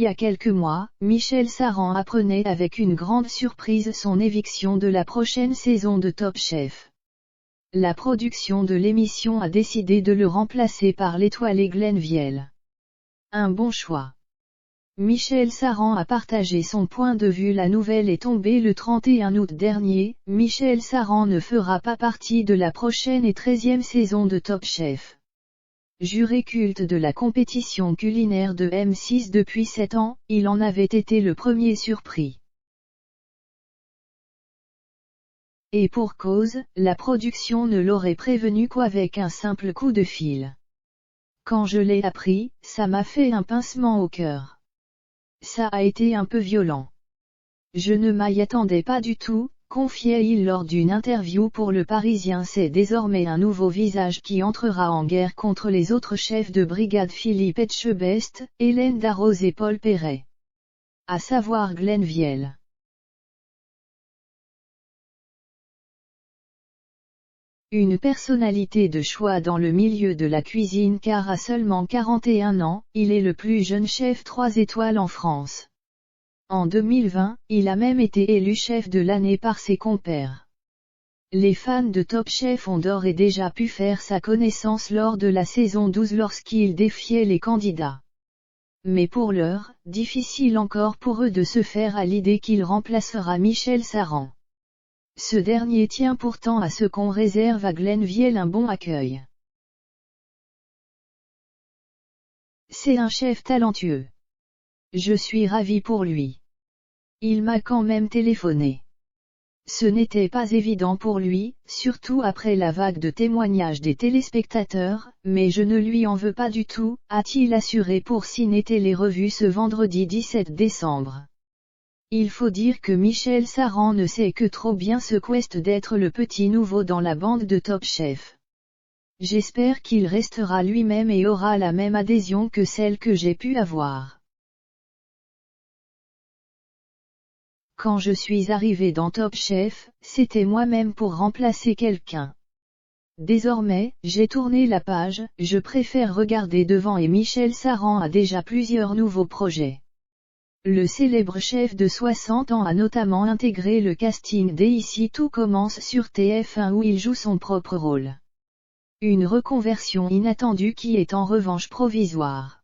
y a quelques mois, Michel Saran apprenait avec une grande surprise son éviction de la prochaine saison de Top Chef. La production de l'émission a décidé de le remplacer par l'étoilé Glenn Viel. Un bon choix. Michel Saran a partagé son point de vue. La nouvelle est tombée le 31 août dernier. Michel Saran ne fera pas partie de la prochaine et 13e saison de Top Chef. Juré culte de la compétition culinaire de M6 depuis 7 ans, il en avait été le premier surpris. Et pour cause, la production ne l'aurait prévenu qu'avec un simple coup de fil. Quand je l'ai appris, ça m'a fait un pincement au cœur. Ça a été un peu violent. Je ne m'y attendais pas du tout, confiait-il lors d'une interview pour Le Parisien. C'est désormais un nouveau visage qui entrera en guerre contre les autres chefs de brigade Philippe Etchebest, Hélène Darroze et Paul Perret. À savoir Glenn Viel. Une personnalité de choix dans le milieu de la cuisine car à seulement 41 ans, il est le plus jeune chef 3 étoiles en France. En 2020, il a même été élu chef de l'année par ses compères. Les fans de Top Chef ont d'ores et déjà pu faire sa connaissance lors de la saison 12 lorsqu'il défiait les candidats. Mais pour l'heure, difficile encore pour eux de se faire à l'idée qu'il remplacera Michel Saran. Ce dernier tient pourtant à ce qu'on réserve à Glenn Viel un bon accueil. C'est un chef talentueux. Je suis ravi pour lui. Il m'a quand même téléphoné. Ce n'était pas évident pour lui, surtout après la vague de témoignages des téléspectateurs, mais je ne lui en veux pas du tout, a-t-il assuré pour Ciné Télé Revue ce vendredi 17 décembre. Il faut dire que Michel Saran ne sait que trop bien ce qu'est d'être le petit nouveau dans la bande de Top Chef. J'espère qu'il restera lui-même et aura la même adhésion que celle que j'ai pu avoir. Quand je suis arrivé dans Top Chef, c'était moi-même pour remplacer quelqu'un. Désormais, j'ai tourné la page, je préfère regarder devant et Michel Saran a déjà plusieurs nouveaux projets. Le célèbre chef de 60 ans a notamment intégré le casting d'Ici Tout commence sur TF1 où il joue son propre rôle. Une reconversion inattendue qui est en revanche provisoire.